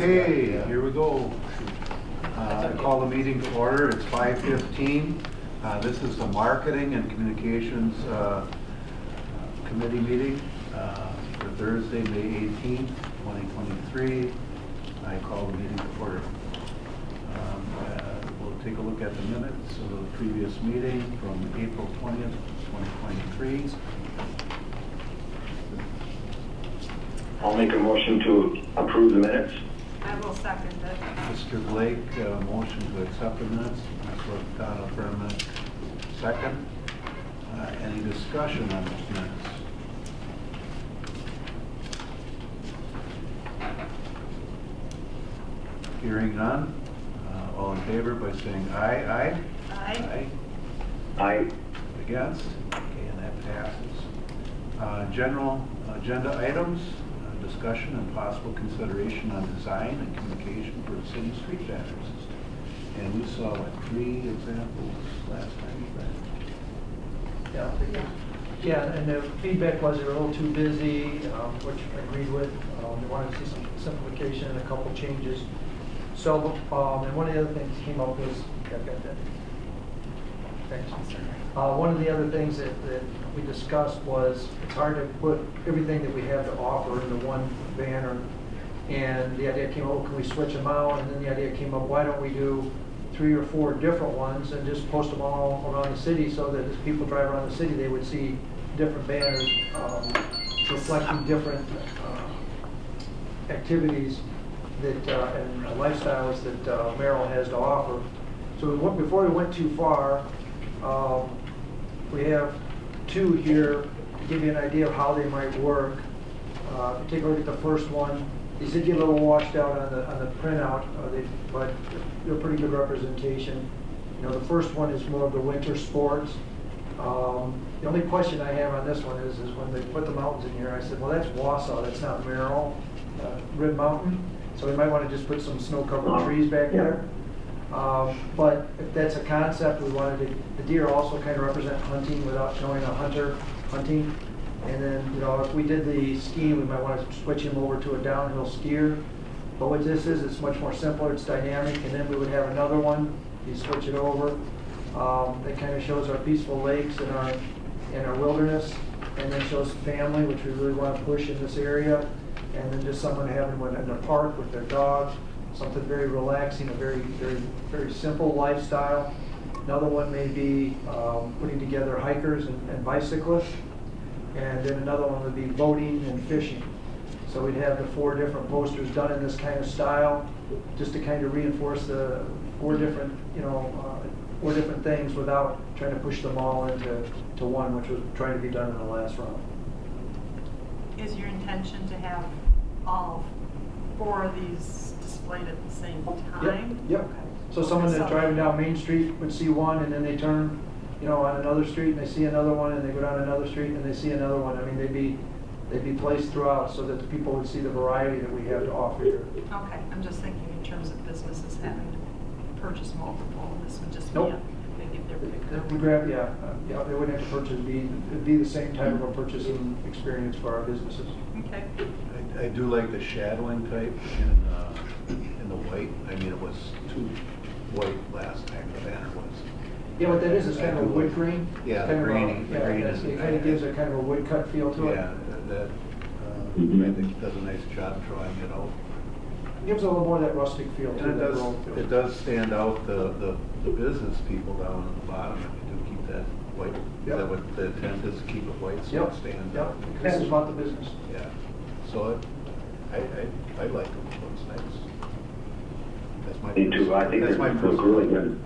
Okay, here we go. I call the meeting to order. It's 5:15. This is the Marketing and Communications Committee meeting for Thursday, May 18th, 2023. I call the meeting to order. We'll take a look at the minutes of the previous meeting from April 20th, 2023. I'll make a motion to approve the minutes. I will second it. Mr. Blake, motion to accept the minutes. Ms. Donna Furman, second. Any discussion on those minutes? Hearing none. All in favor by saying aye. Aye. Aye. Against? Okay, and that passes. General agenda items, discussion and possible consideration on design and communication for the city street banner system. And we saw like 3 examples last time, right? Yeah, and the feedback was they were a little too busy, which I agreed with. They wanted to see some simplification and a couple changes. So, and one of the other things came up was, I've got that. Thanks. One of the other things that we discussed was it's hard to put everything that we have to offer into one banner. And the idea came up, can we switch them out? And then the idea came up, why don't we do 3 or 4 different ones and just post them all around the city so that as people drive around the city, they would see different banners reflecting different activities that and lifestyles that Merrill has to offer. So before we went too far, we have 2 here to give you an idea of how they might work. Take a look at the first one. These did get a little washed out on the printout, but they're pretty good representation. You know, the first one is more of the winter sports. The only question I have on this one is when they put the mountains in here, I said, well, that's Wausau, that's not Merrill, Red Mountain. So we might want to just put some snow-covered trees back there. But if that's a concept, we wanted the deer also kind of represent hunting without showing a hunter hunting. And then, you know, if we did the skiing, we might want to switch him over to a downhill skier. But what this is, it's much more simpler, it's dynamic, and then we would have another one, you switch it over. That kind of shows our peaceful lakes and our wilderness, and then shows family, which we really want to push in this area. And then just someone having one in the park with their dog, something very relaxing, a very, very, very simple lifestyle. Another one may be putting together hikers and bicyclists. And then another one would be boating and fishing. So we'd have the 4 different posters done in this kind of style, just to kind of reinforce the 4 different, 4 different things without trying to push them all into one, which was trying to be done in the last round. Is your intention to have all 4 of these displayed at the same time? Yep. Okay. So someone that's driving down Main Street would see one, and then they turn, on another street, and they see another one, and they go down another street, and they see another one. I mean, they'd be placed throughout so that the people would see the variety that we have to offer here. Okay, I'm just thinking in terms of businesses having to purchase multiple. This would just Nope. be maybe their pick. We grab, they wouldn't have to purchase. It'd be the same type of a purchasing experience for our businesses. Okay. I do like the shadowing type in the white. I mean, it was too white last time the banner was. Yeah, what that is kind of a wood green. Yeah, the Kind of green. The green is. it kind of gives a kind of a wood cut feel to it. Yeah, that I think does a nice job drawing it out. It gives a little more of that rustic feel to And it. it does stand out the business people down at the bottom. If you do keep that white. Yep. That what the intent is to keep it white so Yep. it stands Yep. out. This is about the business. Yeah. So I like it. It looks nice. That's my. Me too. I think that's they my look really good.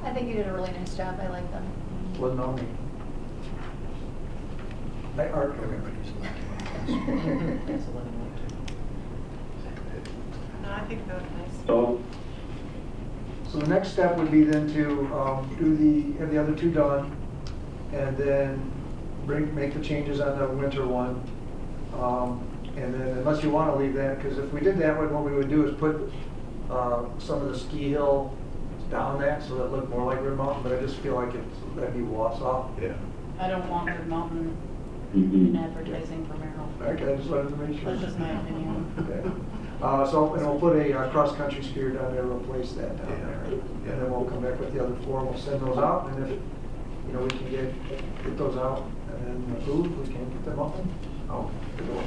I think you did a really nice job. I like them. Wasn't on me. Art. No, I think they look nice. So the next step would be then to have the other 2 done, and then make the changes on the winter one. And then unless you want to leave that, because if we did that, what we would do is put some of the ski hill down that so that it looked more like Red Mountain, but I just feel like that'd be Wausau. Yeah. I don't want Red Mountain in advertising for Merrill. Okay, I just wanted to make sure. That's just my opinion. Okay. So, and we'll put a cross-country skier down there, replace that down Yeah. there. Yeah. And then we'll come back with the other four, we'll send those out, and if, you know, we can get those out and then approved, we can get them up and out the door.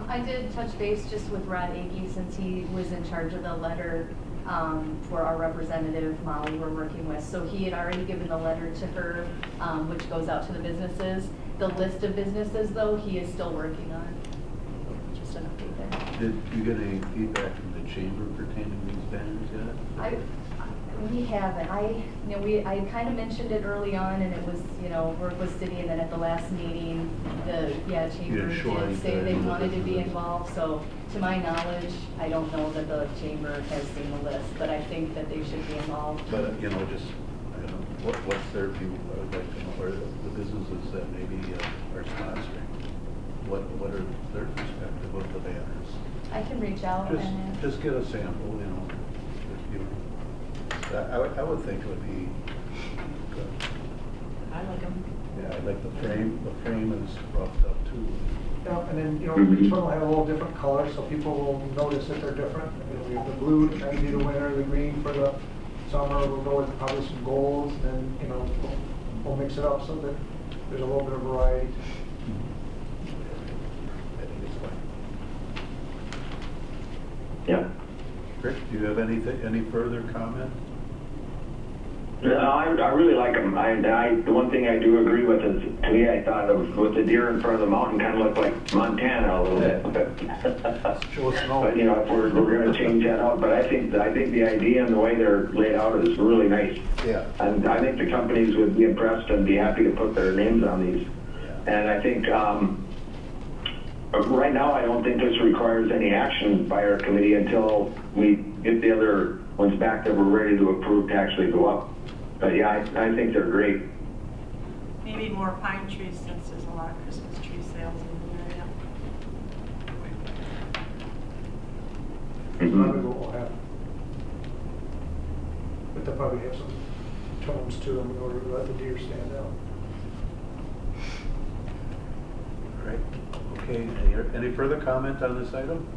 I did touch base just with Rod Akey since he was in charge of the letter for our representative Molly we're working with. So he had already given the letter to her, which goes out to the businesses. The list of businesses though, he is still working on. Just an update there. Did you get any feedback from the chamber pertaining to these banners yet? We haven't. I kind of mentioned it early on, and it was, work with city, and then at the last meeting, chamber did say they wanted to be involved. So, to my knowledge, I don't know that the chamber has seen the list, but I think that they should be involved. But what's their view? I would like to know, or the businesses that maybe are sponsoring. What are their perspective of the banners? I can reach out and Just get a sample, I would think it would be good. I like them. Yeah, I like the frame. The frame is roughed up too. Yeah, and then, each one will have a little different color, so people will notice that they're different. We have the blue to kind of be the winner, the green for the summer, we'll go with probably some golds, and then, we'll mix it up so that there's a little bit of variety. I think it's fine. Yeah. Rick, do you have any further comment? I really like them. The one thing I do agree with is, to me, I thought of with the deer in front of the mountain kind of looked like Montana a little bit. Show snow. But if we're going to change that out, but I think the idea and the way they're laid out is really nice. Yeah. And I think the companies would be impressed and be happy to put their names on these. Yeah. And I think right now I don't think this requires any action by our committee until we get the other ones back that we're ready to approve to actually go up. But yeah, I think they're great. Maybe more pine trees since there's a lot of Christmas tree sales in the area. Probably what will happen. But they'll probably have some tones to them in order to let the deer stand out. All right. Okay. Any further comment on this item?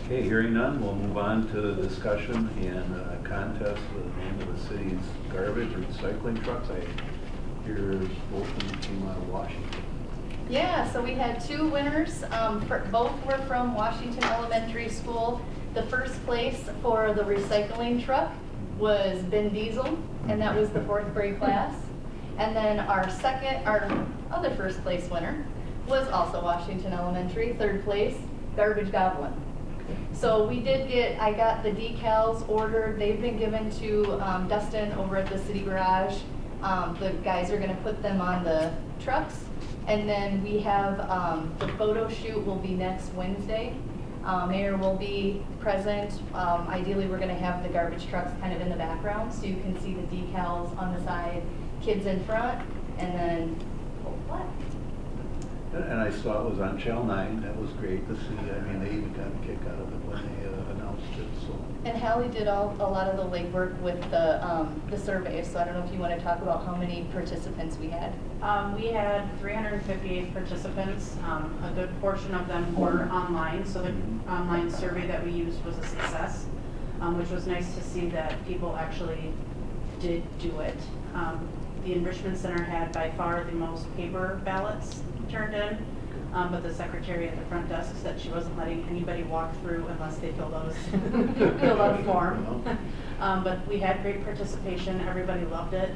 Okay, hearing none, we'll move on to the discussion and contest with the name of the city's garbage recycling trucks. I hear both of them came out of Washington. Yeah, so we had two winners. Both were from Washington Elementary School. The first place for the recycling truck was Ben Diesel, and that was the 4th grade class. And then our other first place winner was also Washington Elementary, 3rd place, Garbage Goblin. So I got the decals ordered. They've been given to Dustin over at the city garage. The guys are gonna put them on the trucks. And then we have, the photo shoot will be next Wednesday. Mayor will be present. Ideally, we're gonna have the garbage trucks kind of in the background so you can see the decals on the side, kids in front, and then, what? And I saw it was on Channel 9. That was great to see. I mean, they even got a kick out of it when they announced it. So. And Hallie did a lot of the legwork with the survey. So I don't know if you want to talk about how many participants we had. We had 358 participants. A good portion of them were online. So the online survey that we used was a success, which was nice to see that people actually did do it. The Enrichment Center had by far the most paper ballots turned in, but the secretary at the front desk said she wasn't letting anybody walk through unless they filled out a form. But we had great participation. Everybody loved it.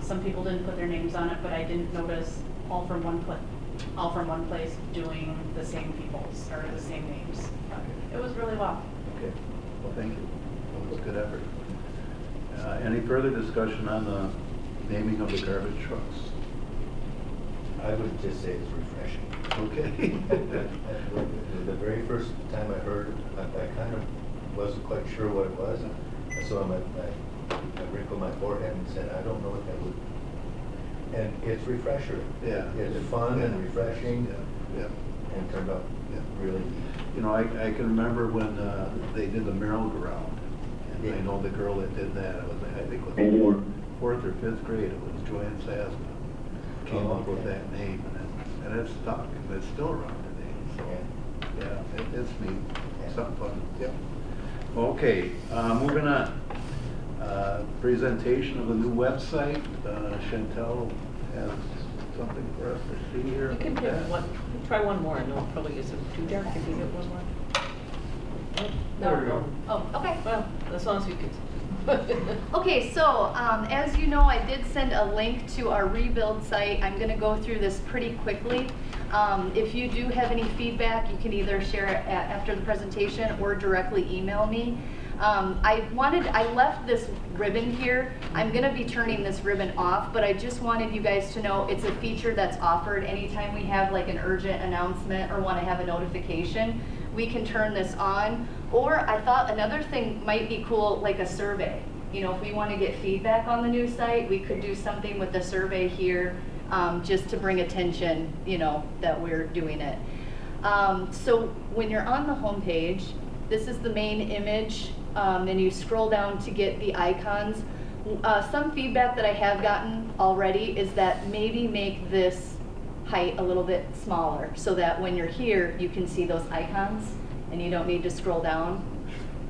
Some people didn't put their names on it, but I didn't notice all from one place doing the same people's or the same names. It was really well. Okay. Well, thank you. That was a good effort. Any further discussion on the naming of the garbage trucks? I would just say it's refreshing. Okay. The very first time I heard it, I kind of wasn't quite sure what it was. So I wrinkled my forehead and said, I don't know what that would. And it's refresher. Yeah. It's fun and refreshing. Yeah. And turned out really neat. I can remember when they did the Merrill ground. And Yeah. I know the girl that did that, I think it was 4th or 5th grade, it was Joanne Sasma. Came up with that name, and and it's stuck, but it's still around today, so, yeah, it's neat, something fun, yep. Okay, moving on. Presentation of the new website, Chantel has something for us to see here. You can pick one, try one more, and it'll probably get too dark if you get one more. There we go. Oh, okay. Well, as long as you can. Okay, so as you know, I did send a link to our rebuild site. I'm going to go through this pretty quickly. If you do have any feedback, you can either share it after the presentation or directly email me. I left this ribbon here. I'm going to be turning this ribbon off, but I just wanted you guys to know it's a feature that's offered anytime we have like an urgent announcement or want to have a notification. We can turn this on. Or I thought another thing might be cool, like a survey. You know, if we want to get feedback on the new site, we could do something with the survey here, just to bring attention, you know, that we're doing it. So when you're on the home page, this is the main image, and you scroll down to get the icons. Some feedback that I have gotten already is that maybe make this height a little bit smaller so that when you're here, you can see those icons and you don't need to scroll down.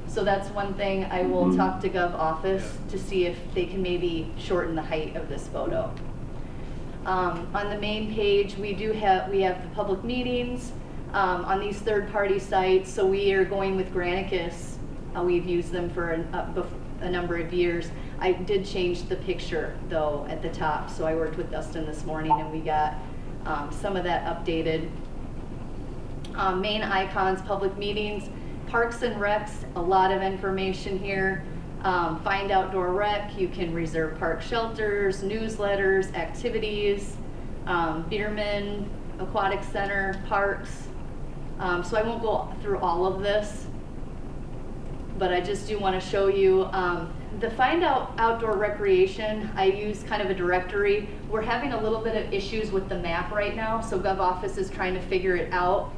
So that's one thing. I will talk to Gov Office to see if they can maybe shorten the height of this photo. On the main page, we have the public meetings on these third-party sites. So we are going with Granicus. We've used them for a number of years. I did change the picture though at the top. So I worked with Dustin this morning and we got some of that updated. Main icons, public meetings, parks and recs, a lot of information here. Find outdoor rec, you can reserve park shelters, newsletters, activities, Bierman, aquatic center, parks. So I won't go through all of this, but I just do want to show you the Find Outdoor Recreation. I use kind of a directory. We're having a little bit of issues with the map right now, so Gov Office is trying to figure it out.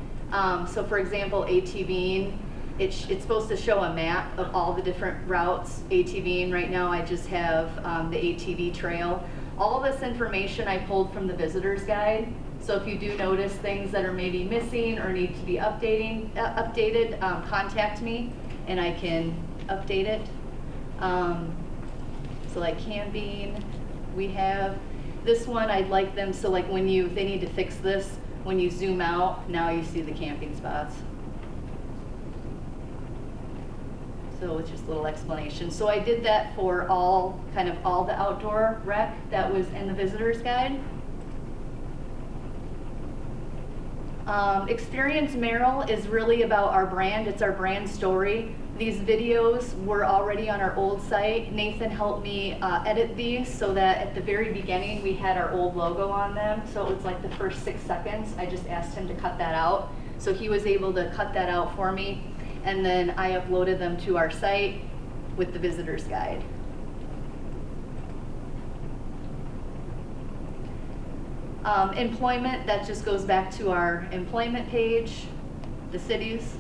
So for example, ATVing, it's supposed to show a map of all the different routes. ATVing right now, I just have the ATV trail. All of this information I pulled from the visitor's guide. So if you do notice things that are maybe missing or need to be updated, contact me and I can update it. So like camping, we have this one. I'd like them, so like when they need to fix this, when you zoom out, now you see the camping spots. So it's just a little explanation. So I did that for all the outdoor rec that was in the visitor's guide. Experience Merrill is really about our brand. It's our brand story. These videos were already on our old site. Nathan helped me edit these so that at the very beginning we had our old logo on them. So it was like the first 6 seconds. I just asked him to cut that out. So he was able to cut that out for me. And then I uploaded them to our site with the visitor's guide. Employment, that just goes back to our employment page, the cities.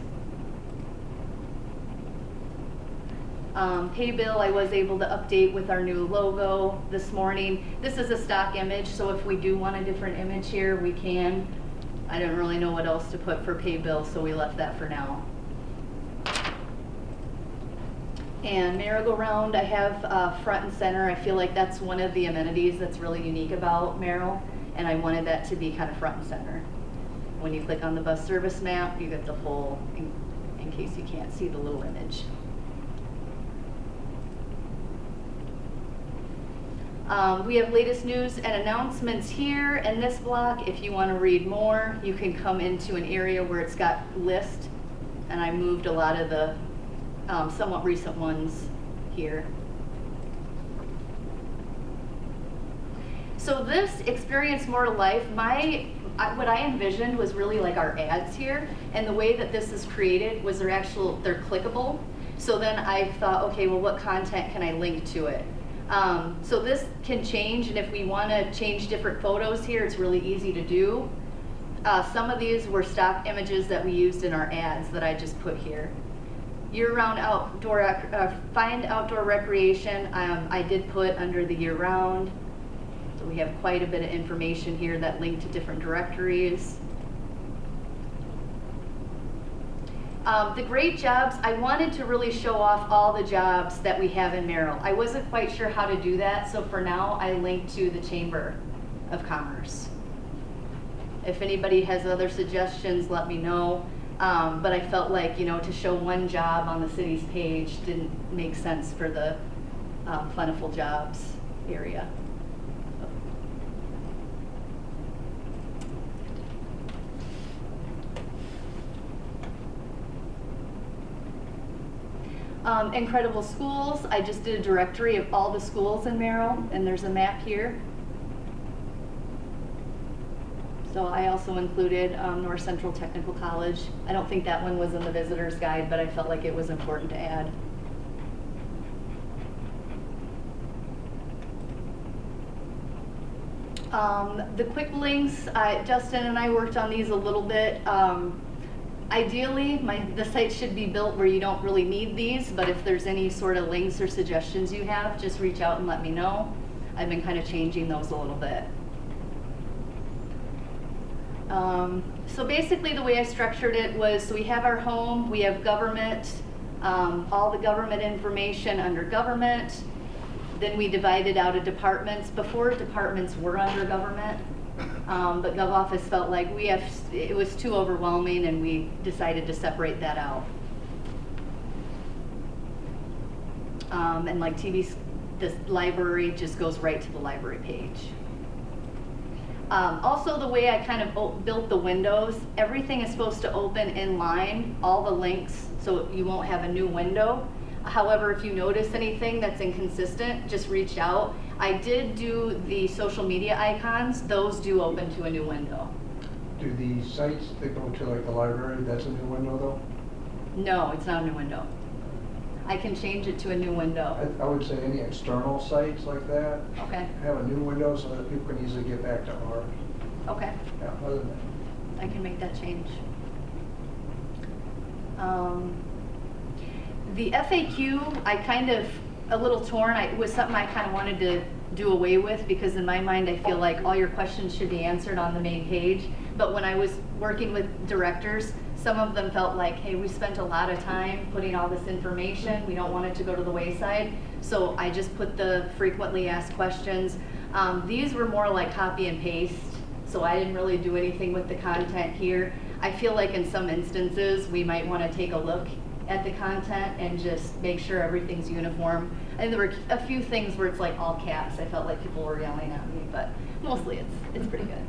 Pay bill, I was able to update with our new logo this morning. This is a stock image, so if we do want a different image here, we can. I don't really know what else to put for pay bill, so we left that for now. And merry-go-round, I have front and center. I feel like that's one of the amenities that's really unique about Merrill, and I wanted that to be kind of front and center. When you click on the bus service map, you get the whole, in case you can't see the little image. We have latest news and announcements here in this block. If you want to read more, you can come into an area where it's got list, and I moved a lot of the somewhat recent ones here. So this Experience More to Life, what I envisioned was really like our ads here, and the way that this is created was they're clickable. So then I thought, okay, well, what content can I link to it? So this can change, and if we want to change different photos here, it's really easy to do. Some of these were stock images that we used in our ads that I just put here. Year-round outdoor, find outdoor recreation, I did put under the year-round. So we have quite a bit of information here that link to different directories. The great jobs, I wanted to really show off all the jobs that we have in Merrill. I wasn't quite sure how to do that, so for now I linked to the Chamber of Commerce. If anybody has other suggestions, let me know. But I felt like, you know, to show one job on the city's page didn't make sense for the plentiful jobs area. Incredible schools, I just did a directory of all the schools in Merrill, and there's a map here. So I also included North Central Technical College. I don't think that one was in the visitor's guide, but I felt like it was important to add. The quick links, Justin and I worked on these a little bit. Ideally, the site should be built where you don't really need these, but if there's any sort of links or suggestions you have, just reach out and let me know. I've been kind of changing those a little bit. So basically the way I structured it was, so we have our home, we have government, all the government information under government, then we divided out of departments. Before, departments were under government. But GovOffice felt like it was too overwhelming, and we decided to separate that out. And like this library just goes right to the library page. Also, the way I kind of built the windows, everything is supposed to open in line, all the links, so you won't have a new window. However, if you notice anything that's inconsistent, just reach out. I did do the social media icons. Those do open to a new window. Do the sites that go to like the library, that's a new window though? No, it's not a new window. I can change it to a new window. I would say any external sites like that, Okay, have a new window so that people can easily get back to ours. okay. Yeah, other than that. I can make that change. The FAQ, I kind of, a little torn. It was something I kind of wanted to do away with, because in my mind I feel like all your questions should be answered on the main page. But when I was working with directors, some of them felt like, hey, we spent a lot of time putting all this information. We don't want it to go to the wayside. So I just put the frequently asked questions. These were more like copy and paste, so I didn't really do anything with the content here. I feel like in some instances we might want to take a look at the content and just make sure everything's uniform. And there were a few things where it's like all caps. I felt like people were yelling at me, but mostly it's pretty good.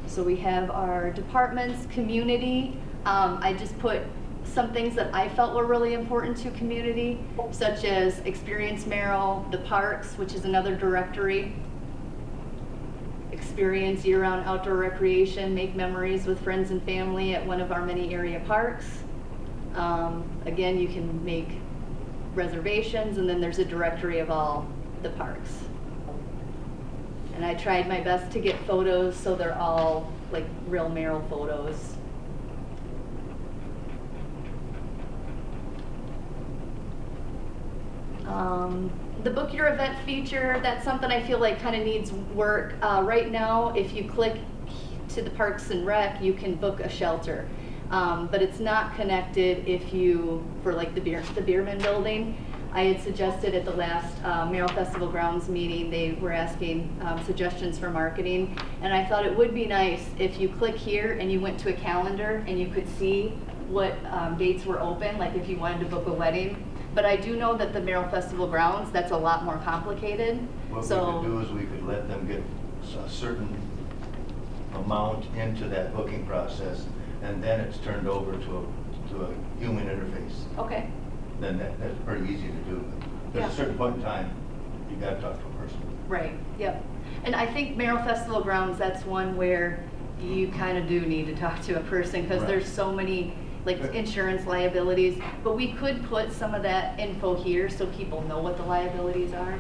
So we have our departments, community. I just put some things that I felt were really important to community, such as Experience Merrill, the parks, which is another directory. Experience year-round outdoor recreation, make memories with friends and family at one of our many area parks. Again, you can make reservations, and then there's a directory of all the parks. And I tried my best to get photos so they're all like real Merrill photos. The book your event feature, that's something I feel like kind of needs work. Right now, if you click to the Parks and Rec, you can book a shelter. But it's not connected if you, for like the Bierman building. I had suggested at the last Merrill Festival Grounds meeting, they were asking suggestions for marketing. And I thought it would be nice if you click here and you went to a calendar and you could see what dates were open, like if you wanted to book a wedding. But I do know that the Merrill Festival Grounds, that's a lot more complicated. What So, we could do is we could let them get a certain amount into that booking process, and then it's turned over to a human interface. okay, Then that's pretty easy to do. There's Yeah. a certain point in time, you gotta talk to a person. right, yep. And I think Merrill Festival Grounds, that's one where you kind of do need to talk to a person, because Right. there's so many like insurance liabilities. But we could put some of that info here so people know what the liabilities are.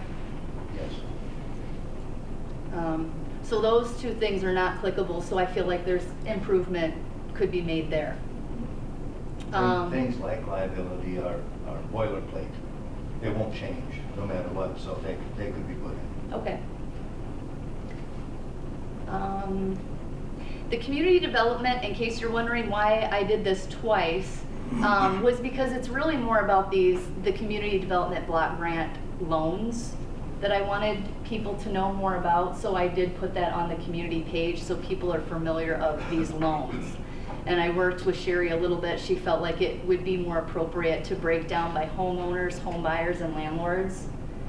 Yes. So those two things are not clickable, so I feel like there's improvement could be made there. Things like liability are boilerplate. it won't change no matter what, so they could be put in. Okay. The community development, in case you're wondering why I did this twice, was because it's really more about the community development block grant loans that I wanted people to know more about, so I did put that on the community page so people are familiar of these loans. And I worked with Sherry a little bit. She felt like it would be more appropriate to break down by homeowners, home buyers, and landlords.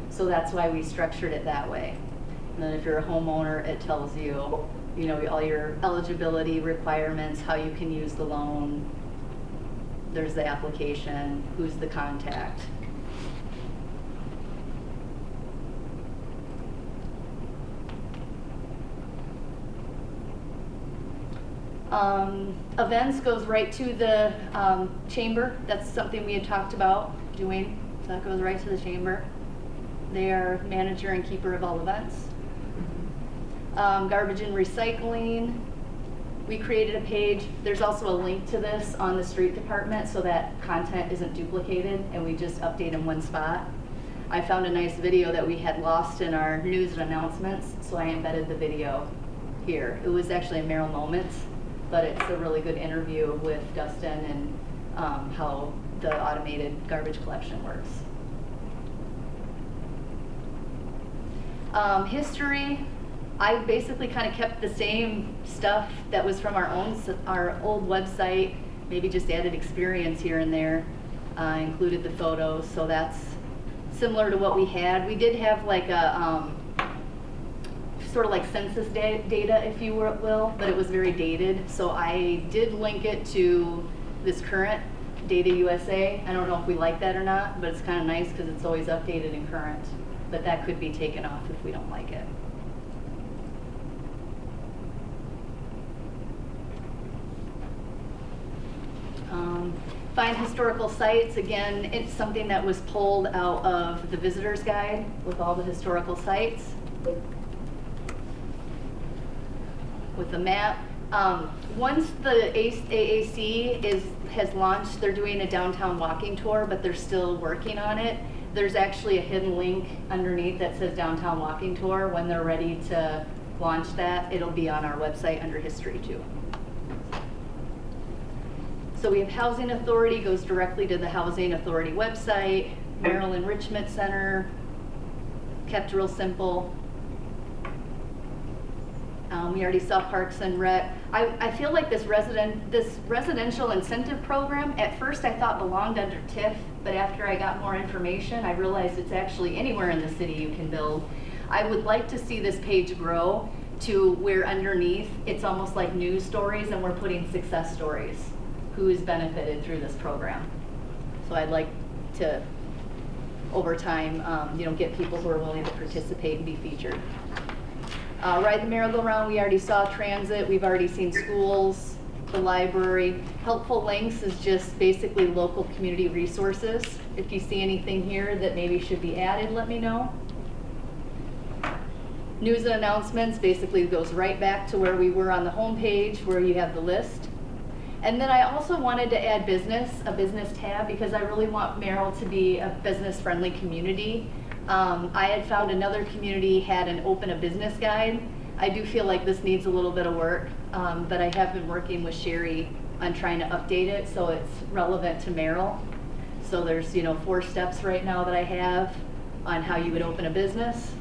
So that's why we structured it that way. And then if you're a homeowner, it tells you, you know, all your eligibility requirements, how you can use the loan. There's the application, who's the contact. Events goes right to the chamber. That's something we had talked about doing. So that goes right to the chamber. They are manager and keeper of all events. Garbage and recycling. We created a page. There's also a link to this on the street department so that content isn't duplicated and we just update in one spot. I found a nice video that we had lost in our news and announcements, so I embedded the video here. It was actually a Merrill moment, but it's a really good interview with Dustin and how the automated garbage collection works. History, I basically kind of kept the same stuff that was from our old website, maybe just added experience here and there, included the photos, so that's similar to what we had. We did have like a sort of like census data, if you will, but it was very dated. So I did link it to this current Data USA. I don't know if we like that or not, but it's kind of nice because it's always updated and current. But that could be taken off if we don't like it. Find historical sites. Again, it's something that was pulled out of the visitor's guide with all the historical sites. With the map. Once the AAC has launched, they're doing a downtown walking tour, but they're still working on it. There's actually a hidden link underneath that says downtown walking tour. When they're ready to launch that, it'll be on our website under history too. So we have Housing Authority, goes directly to the Housing Authority website. Merrill Enrichment Center, kept real simple. We already saw Parks and Rec. I feel like this residential incentive program, at first I thought belonged under TIF, but after I got more information, I realized it's actually anywhere in the city you can build. I would like to see this page grow to where underneath it's almost like news stories and we're putting success stories. Who's benefited through this program. So I'd like to, over time, get people who are willing to participate and be featured. Ride the merry-go-round, we already saw transit, we've already seen schools, the library. Helpful links is just basically local community resources. If you see anything here that maybe should be added, let me know. News and announcements basically goes right back to where we were on the home page where you have the list. And then I also wanted to add a business tab, because I really want Merrill to be a business-friendly community. I had found another community had an open a business guide. I do feel like this needs a little bit of work, but I have been working with Sherry on trying to update it so it's relevant to Merrill. So there's 4 steps right now that I have on how you would open a business.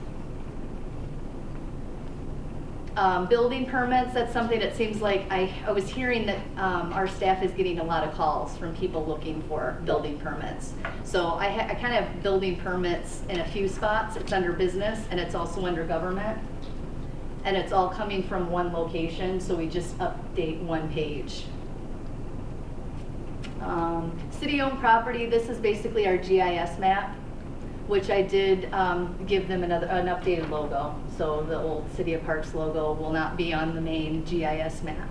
Building permits, that's something that seems like I was hearing that our staff is getting a lot of calls from people looking for building permits. So I kind of have building permits in a few spots. It's under business and it's also under government. And it's all coming from one location, so we just update one page. City-owned property, this is basically our GIS map, which I did give them an updated logo. So the old City of Parks logo will not be on the main GIS map.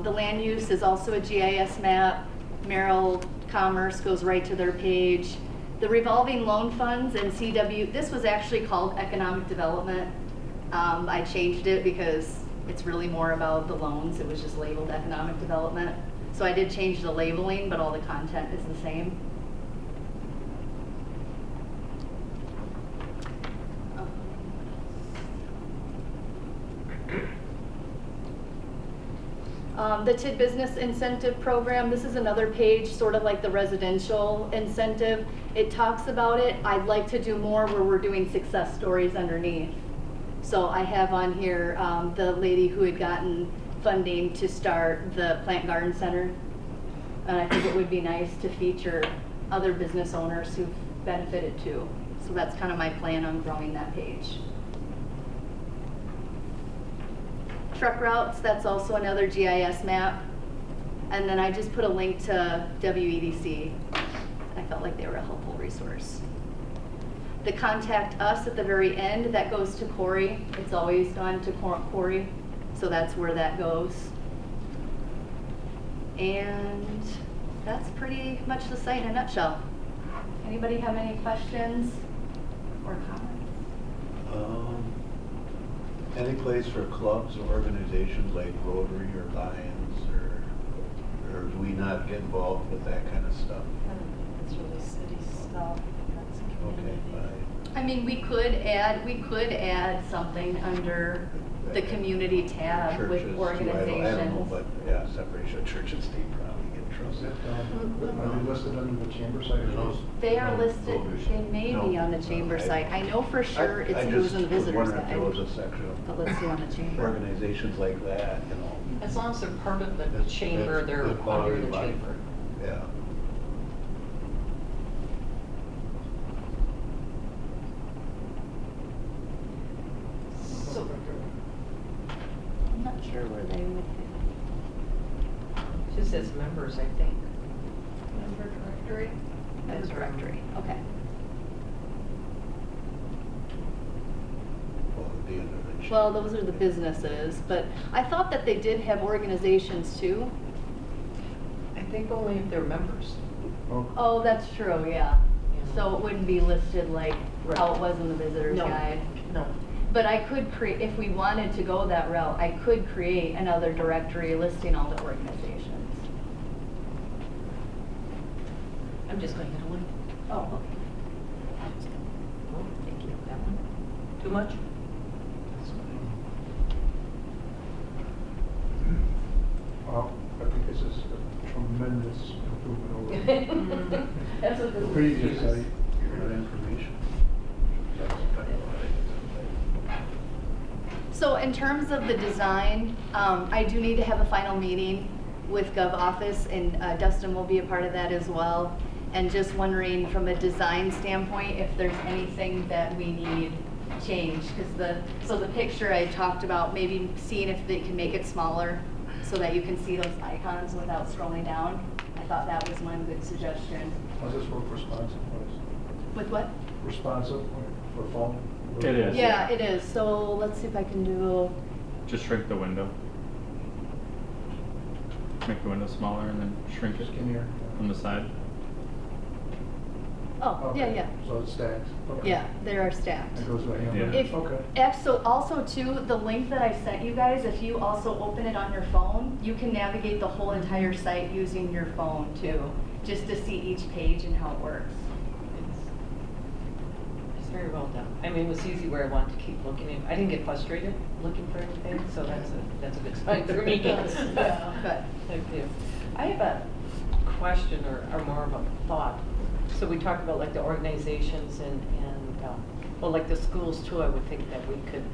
The land use is also a GIS map. Merrill Commerce goes right to their page. The revolving loan funds and CW, this was actually called economic development. I changed it because it's really more about the loans. It was just labeled economic development. So I did change the labeling, but all the content is the same. The TID Business Incentive Program, this is another page, sort of like the residential incentive. It talks about it. I'd like to do more where we're doing success stories underneath. So I have on here the lady who had gotten funding to start the Plant Garden Center. And I think it would be nice to feature other business owners who've benefited too. So that's kind of my plan on growing that page. Truck routes, that's also another GIS map. And then I just put a link to WEDC. I felt like they were a helpful resource. The contact us at the very end, that goes to Corey. It's always gone to Corey, so that's where that goes. And that's pretty much the site in a nutshell. Anybody have any questions or comments? Any place for clubs or organizations like Rotary or Lions, or do we not get involved with that kind of stuff? I don't think it's really city stuff, that's community. Okay, I mean, we could add something under the community tab with Churches, organizations. I don't know, but yeah, separation of church and state probably get in trouble. Is it, are they listed under the chamber site? They are listed, they may be on the chamber site. I know for sure it goes in the visitors I just was wondering if there was guide. a section But let's see on the chamber. organizations like that, you know. As long as they're part of the That's- chamber, that's they're good quality under the life. chamber. Yeah. So, I'm not sure where they would it just says members, I think. Member directory? Member directory, okay. Well, at the end of the Well, those are the businesses, but I thought that they did have organizations too. I think only if they're members. Oh, that's true, yeah. So it wouldn't be listed like how it was in the visitor's No. guide. No. But I could create, if we wanted to go that route, I could create another directory listing all the organizations. I'm just going to get one. Oh, okay. Oh, thank you. That one. Too much? Well, I think this is a tremendous improvement over That's what the this previous is. site. Good information. So in terms of the design, I do need to have a final meeting with Gov Office, and Dustin will be a part of that as well. And just wondering from a design standpoint if there's anything that we need changed. Because the picture I talked about, maybe seeing if they can make it smaller so that you can see those icons without scrolling down. I thought that was one good suggestion. How's this work responsive? With what? Responsive for phone? It is. Yeah, it is. So let's see if I can do. Just shrink the window. Make the window smaller and then shrink it Skinnier? on the side. Oh, yeah, Okay. yeah. So it stacks? Okay. Yeah, they are stacked. It goes right in. Yeah. If, Okay. so also too, the link that I sent you guys, if you also open it on your phone, you can navigate the whole entire site using your phone too, just to see each page and how it works. It's very well done. I mean, it was easy where I wanted to keep looking. I didn't get frustrated looking for anything, so that's a good sign for me. Yeah, good. Thank you. I have a question or more of a thought. So we talked about like the organizations and well, like the schools too. I would think that we could,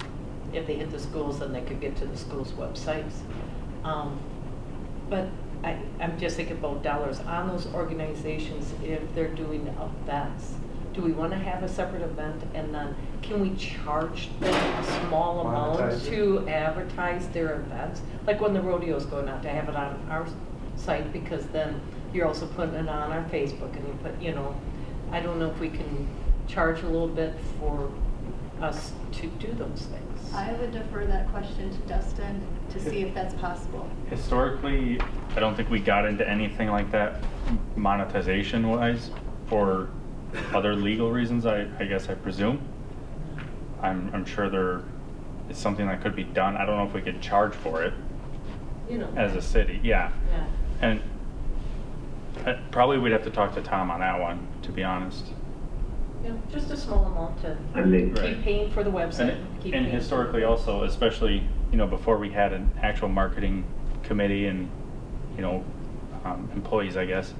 if they hit the schools, then they could get to the schools' websites. But I'm just thinking about dollars on those organizations if they're doing events. Do we want to have a separate event, and then can we charge them a small amount Monetize it. to advertise their events? Like when the rodeo's going out, to have it on our site, because then you're also putting it on our Facebook, and you put, I don't know if we can charge a little bit for us to do those things. I would defer that question to Dustin to see if that's possible. Historically, I don't think we got into anything like that monetization wise for other legal reasons, I guess I presume. I'm sure there is something that could be done. I don't know if we could charge for it as a city, yeah. Yeah. And probably we'd have to talk to Tom on that one, to be honest. Yeah, just a small amount to I mean, Right. keep paying for the website. keep And paying- historically also, especially, before we had an actual marketing committee and, employees, I guess,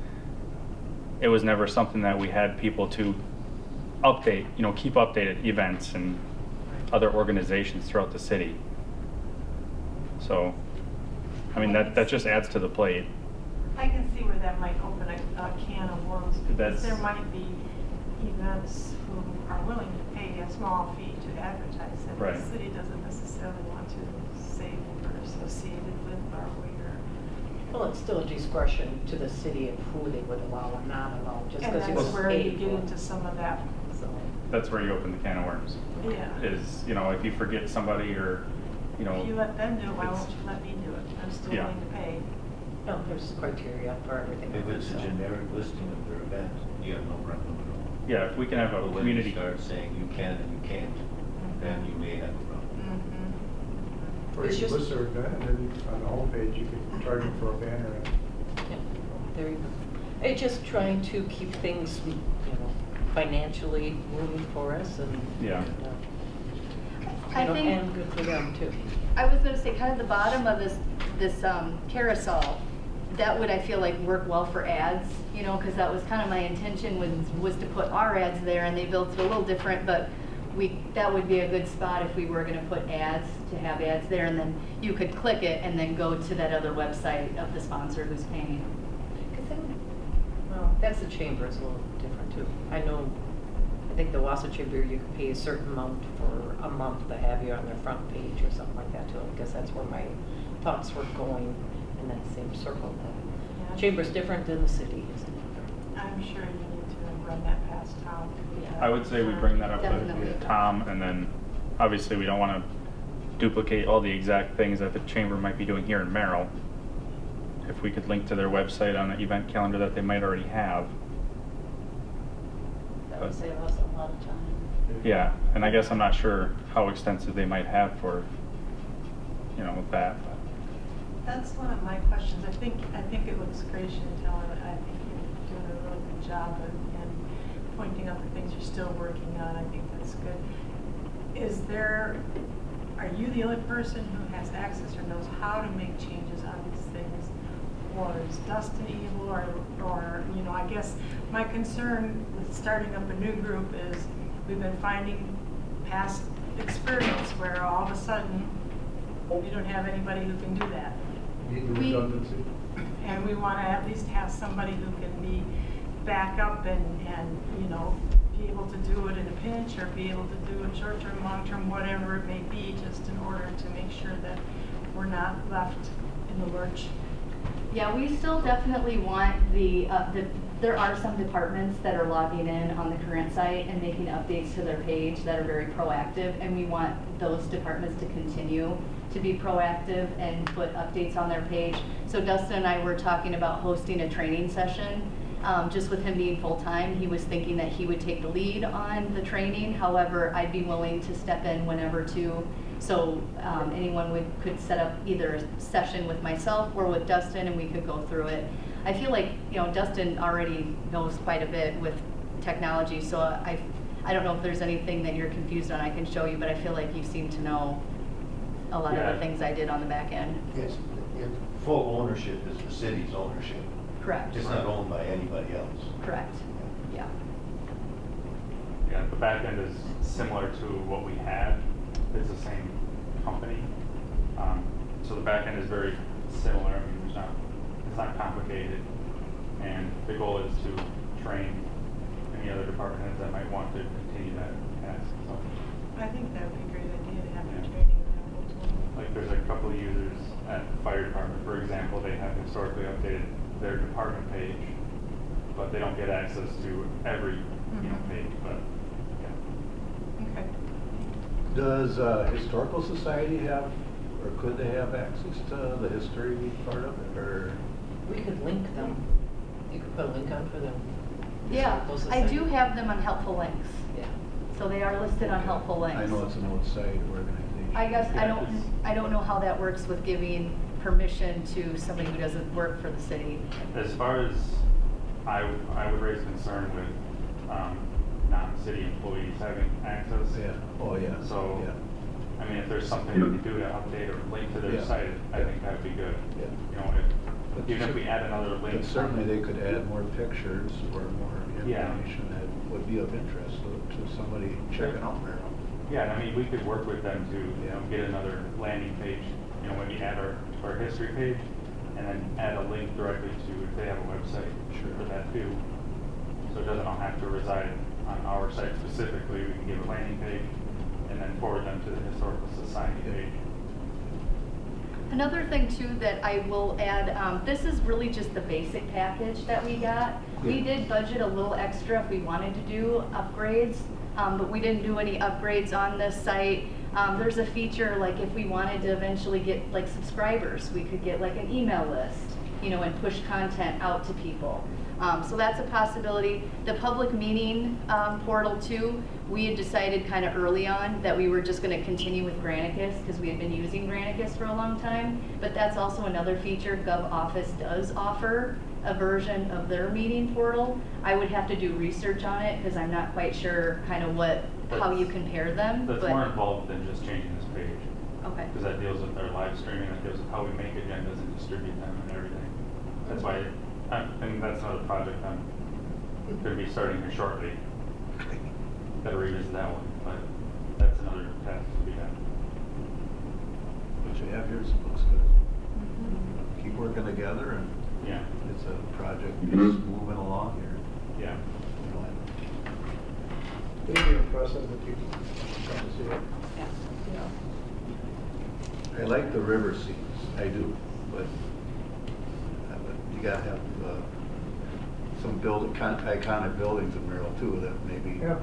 it was never something that we had people to update, keep updated events and other organizations throughout the city. So, I mean, that just adds to the plate. I can see where that might open a can of worms, because That's- there might be events who are willing to pay a small fee to advertise that Right. the city doesn't necessarily want to say we're associated with, or we're. Well, it's still a discretion to the city of who they would allow or not allow, just And because you that's was where you paid get for into it. some of that, So, That's where you open the can of worms. yeah. Is, if you forget somebody or, If you let them do it, why it's- won't you let me do it? I'm still Yeah. willing to pay. no, there's criteria for everything. If it's a so. generic listing of their event, you have no problem at all. yeah, if we can have a But when community. you start saying you can and you can't, then you may have a problem. Mhm. Or It's you just- list their event, and then on the homepage, you could charge them for a banner. Yeah, there you go. It's just trying to keep things, financially moving for us and. Yeah. I think- And good for them too. I was gonna say, kind of the bottom of this carousel, that would, I feel like, work well for ads, because that was kind of my intention was to put our ads there, and they built it a little different, but that would be a good spot if we were gonna put ads, to have ads there, and then you could click it and then go to that other website of the sponsor who's paying. 'Cause then- Well, that's the chamber, it's a little different too. I think the Wausau Chamber, you could pay a certain amount for a month to have you on their front page or something like that too. I guess that's where my thoughts were going in that same circle. Yeah. Chamber's different than the city, isn't it? I'm sure you need to run that past Tom. Yeah. I would say we bring that up Definitely. with Tom, and then, obviously, we don't want to duplicate all the exact things that the chamber might be doing here in Merrill. If we could link to their website on an event calendar that they might already have. That would save us a lot of time. Yeah, and I guess I'm not sure how extensive they might have for, with that. That's one of my questions. I think it looks great, Chantel, and I think you're doing a really good job and pointing out the things you're still working on. I think that's good. Are you the only person who has access or knows how to make changes on these things? Or is Dustin able, or I guess my concern with starting up a new group is we've been finding past experience where all of a sudden we don't have anybody who can do that. Need the redundancy. And we want to at least have somebody who can be back up and be able to do it in a pinch, or be able to do it short-term, long-term, whatever it may be, just in order to make sure that we're not left in the lurch. Yeah, we still definitely want there are some departments that are logging in on the current site and making updates to their page that are very proactive, and we want those departments to continue to be proactive and put updates on their page. So Dustin and I were talking about hosting a training session. Just with him being full-time, he was thinking that he would take the lead on the training. However, I'd be willing to step in whenever too. So anyone could set up either a session with myself or with Dustin, and we could go through it. I feel like, Dustin already knows quite a bit with technology, so I don't know if there's anything that you're confused on I can show you, but I feel like you seem to know a lot of the things I did on the back end. It's full ownership is the city's ownership. Correct. It's not owned by anybody else. Correct. Yeah. Yeah, the back end is similar to what we had. It's the same company. So the back end is very similar. I mean, it's not complicated. And the goal is to train any other department heads that might want to continue that task. So, I think that would be a great idea to have Yeah. the training available to them. like, there's a couple of users at the fire department, for example, they have historically updated their department page, but they don't get access to every, page, but, yeah. Okay. Does Historical Society have, or could they have access to the history part of it, or? We could link them. You could put a link on for them. Yeah, Those I are do site- have them on helpful links. Yeah. So they are listed on helpful links. I know it's an outside organization. I guess Yeah, I don't know how that works with giving permission to somebody who doesn't work for the city. As far as I would raise concern with non-city employees having access. Yeah, oh, yeah. So, Yeah. I mean, if there's something we can do to update or link to their Yeah. site, I think that'd be good. Yeah. You know, even if we add another link. But certainly they could add more pictures or more Yeah. information that would be of interest to somebody checking out Merrill. Yeah, and I mean, we could work with them to, you know, get another landing page, you know, maybe add our history page, and then add a link directly to, if they have a website for that too. So it doesn't all have to reside on our site specifically, we can give a landing page, and then forward them to the Historical Society page. Another thing too that I will add, this is really just the basic package that we got. We Yeah. did budget a little extra if we wanted to do upgrades, but we didn't do any upgrades on this site. There's a feature like if we wanted to eventually get like subscribers, we could get like an email list, you know, and push content out to people. So that's a possibility. The public meeting portal too, we had decided kind of early on that we were just going to continue with Granicus because we had been using Granicus for a long time. But that's also another feature GovOffice does offer a version of their meeting portal. I would have to do research on it because I'm not quite sure kind of how you compare them. That's but, more involved than just changing this page. Okay. Because that deals with our live streaming, that deals with how we make agendas and distribute them and everything. That's why, and that's another project I'm going to be starting here shortly. Gotta revisit that one, but that's another task to be done. What you have here looks good. Mhm. Keep working together, and Yeah, it's a project that's Mhm. moving along here. yeah. It'd be impressive if you come to see it. I like the river scenes, I do, but you gotta have some iconic buildings in Merrill too, that maybe Yeah,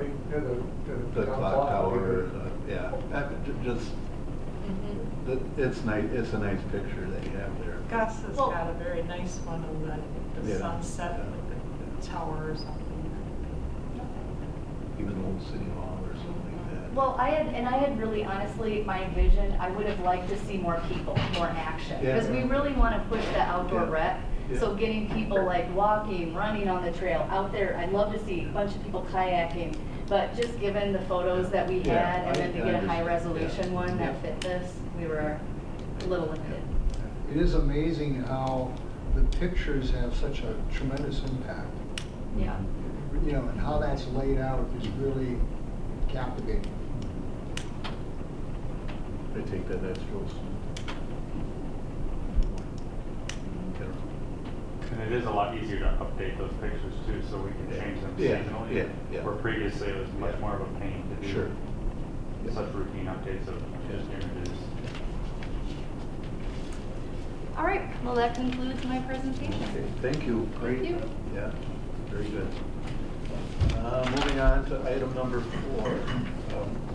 the clock tower, just, Mhm. it's nice, it's a nice picture that you have there. Gus has Well- got a very nice one of the Yeah. sunset with the tower or something. Even Old City Hall or something like that. Well, I had really honestly, my vision, I would have liked to see more people, more action. Yeah. Because we really want to push the outdoor Yeah. rec. Yeah. So getting people like walking, running on the trail, out there, I'd love to see a bunch of people kayaking. But just given the photos that we Yeah, had, and then I to get a high understand. resolution Yeah. one that Yeah. fit this, we were a little limited. It is amazing how the pictures have such a tremendous impact. Yeah. You know, and how that's laid out is really captivating. I take that as yours. And it is a lot easier to update those pictures too, so we can change them Yeah, seasonally. yeah, yeah. Where previously it was much Yeah. more of a pain to do. Sure. Such routine updates of just images. All right, well, that concludes my presentation. Okay, thank you. Great. Thank you. Yeah, very good. Moving on to item number 4,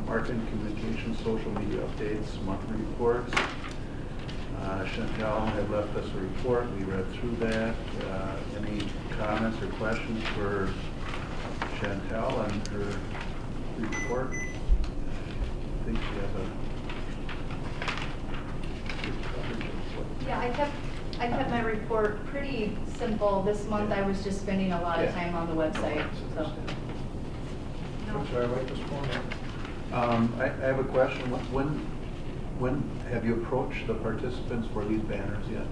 marketing, communication, social media updates, monthly reports. Chantel had left us a report. We read through that. Any comments or questions for Chantel on her report? I think she has a good coverage of what. Yeah, I kept my report pretty simple. This month I was just spending a lot of Yeah. time on the website, so. I'm sorry, I like this format. I have a question. When have you approached the participants for these banners yet?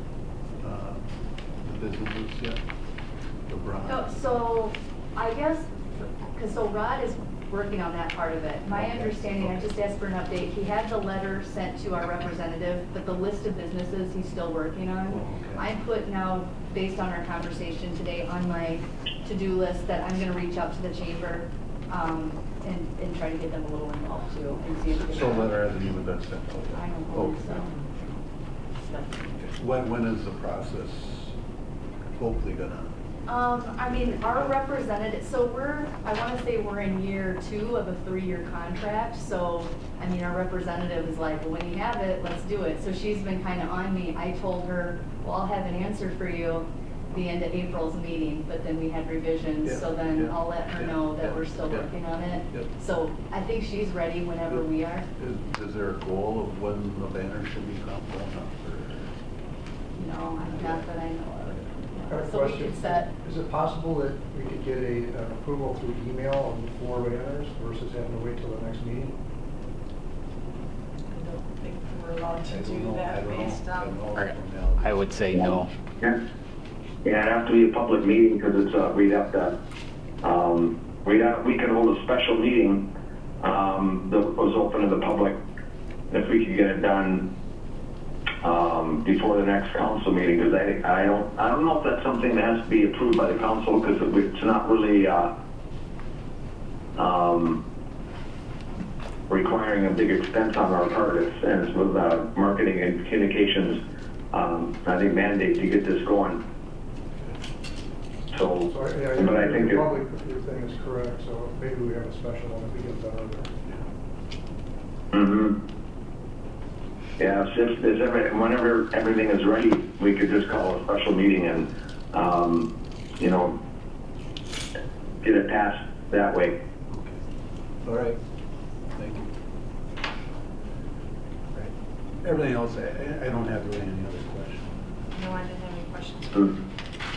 The visitors yet? The bronze? No, so I guess, so Rod is working on that part of it. My Okay, understanding, I okay. just asked for an update, he had the letter sent to our representative, but the list of businesses he's still working on. Oh, okay. I put now, based on our conversation today, on my to-do list that I'm gonna reach out to the chamber, and try to get them a little involved too, and see if they. So letter hasn't even been sent out yet? I don't believe Okay. so. When is the process hopefully gonna? I mean, our representative, so I wanna say we're in year 2 of a 3-year contract, so, I mean, our representative is like, well, when you have it, let's do it. So she's been kinda on me. I told her, well, I'll have an answer for you the end of April's meeting, but then we had revisions, Yeah, so then yeah, I'll let her yeah, know that yeah, we're still yeah. working on it. Yep. So I think she's ready whenever we are. Is there a goal of when the banner should be going up? not that I know I have of. a So we question. could set, Is it possible that we could get an approval through email of the 4 banners versus having to wait till the next meeting? I don't think we're allowed I to don't do know. I that don't know. based I don't on. know. I would say no. Yeah, it'd have to be a public meeting because it's, we'd have to, we could hold a special meeting that was open to the public if we could get it done before the next council meeting, because I don't know if that's something that has to be approved by the council, because it's not really requiring a big expense on our part. It's with marketing and communications, I think, mandate to get this going. So, So, yeah, but I think your public, your thing is correct, so maybe we have a special one if we get done earlier. Yeah, whenever everything is ready, we could just call a special meeting and, get it passed that way. All right, thank you. Right. Everything else, I don't have really any other questions. No, I didn't have any questions Mm.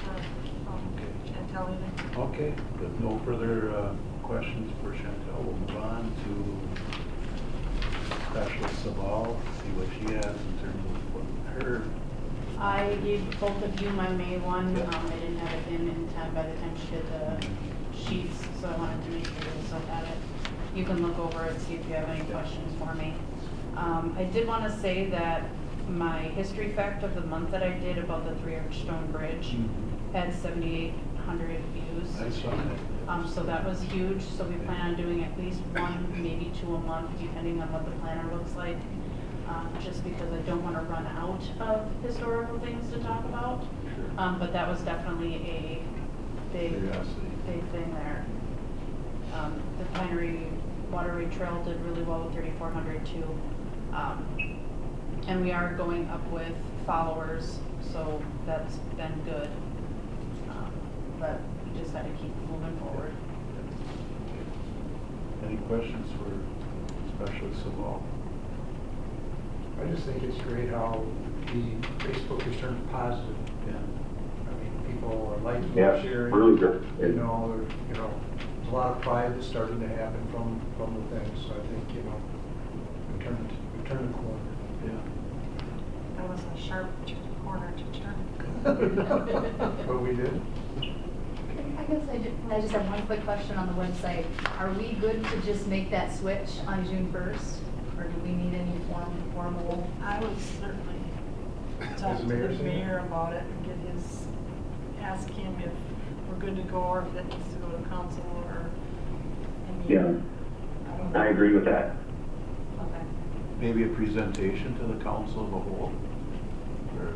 for Chantel either. Okay, with no further questions for Chantel, we'll move on to Specialist Savall, see what she has in terms of what her. I gave both of you my May one. Yeah. I didn't have it in time by the time she did the sheets, so I wanted to make sure you still had it. You can look over it, see if you have any questions for me. I did want to say that my history fact of the month that I did about the 3-arch stone bridge had 7,800 views. I saw that. So that was huge, so we plan on doing at least 1, maybe 2 a month, depending on what the planner looks like. Just because I don't want to run out of historical things to talk about. Sure. But that was definitely a big thing there. The Pinery Waterway Trail did really well with 3,400 too. And we are going up with followers, so that's been good. But we just got to keep moving forward. Any questions for Specialist Savall? I just think it's great how the Facebook has turned positive. Yeah. I mean, people are liking, Yeah, sharing. really good. There's a lot of pride that's starting to happen from the things. So I think, we turned the corner. Yeah. That was a sharp corner to turn. But we did. I guess I just have one quick question on the website. Are we good to just make that switch on June 1st? Or do we need any formal? I would certainly talk to mayor the saying mayor about it and get ask him if we're good to go or if that needs to go to council or, I Yeah, don't know. I agree with that. Okay. Maybe a presentation to the council of a whole, or,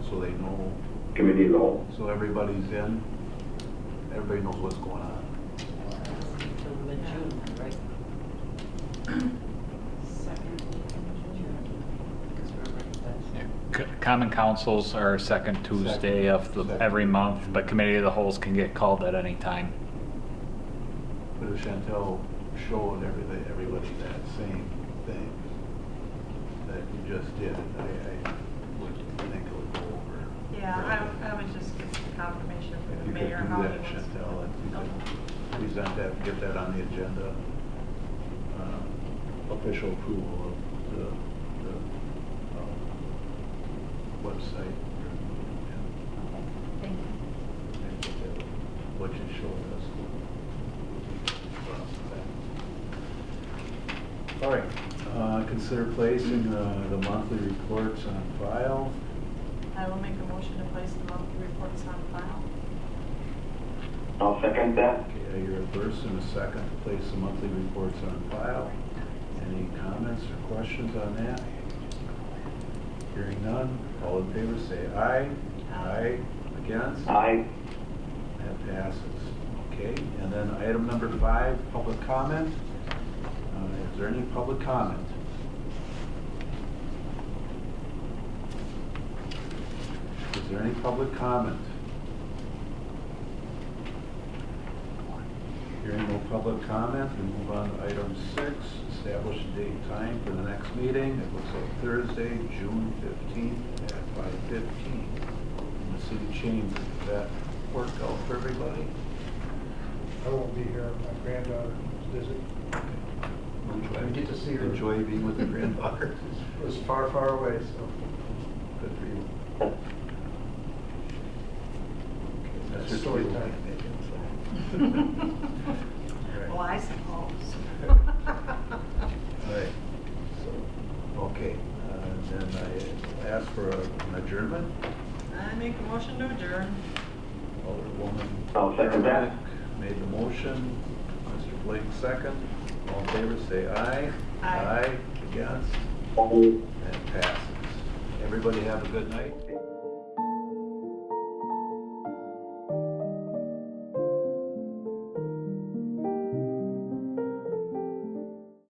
so they know, Committee of the whole. so everybody's in, everybody knows what's going on. Until mid-June, right? Second. Because we're already past. Common councils are second Tuesday of every month, but committee of the wholes can get called at any time. But if Chantel showed everybody that same thing that you just did, I would think it would go over. Yeah, I would just get some confirmation If from you the could mayor do how he that, wants to. Chantel, if you could present that, get that on the agenda, official approval of the website. Thank you. And what you showed us. All right, consider placing the monthly reports on file. I will make a motion to place the monthly reports on file. I'll second that. Okay, I hear a first and a second to place the monthly reports on file. Any comments or questions on that? Hearing none, all in favor say aye. Aye. Against? Aye. That passes. Okay, and then item number 5, public comment. Is there any public comment? Is there any public comment? Hearing no public comment, we move on to item 6, establish a date and time for the next meeting. It looks like Thursday, June 15th at 5:15. city chamber. Does that work out for everybody? I won't be here, my granddaughter visit. Enjoy- We get to see her. Enjoy being with your granddaughter. It was far, far away, so. Good for you. That's That's your story story time. Well, I suppose. All right. So, okay, then I ask for an adjournment. I make a motion to adjourn. Alderwoman. I'll second that. Made the motion. Mr. Blake second. All in favor, say aye. Aye. Against? Oh. And passes. Everybody have a good night.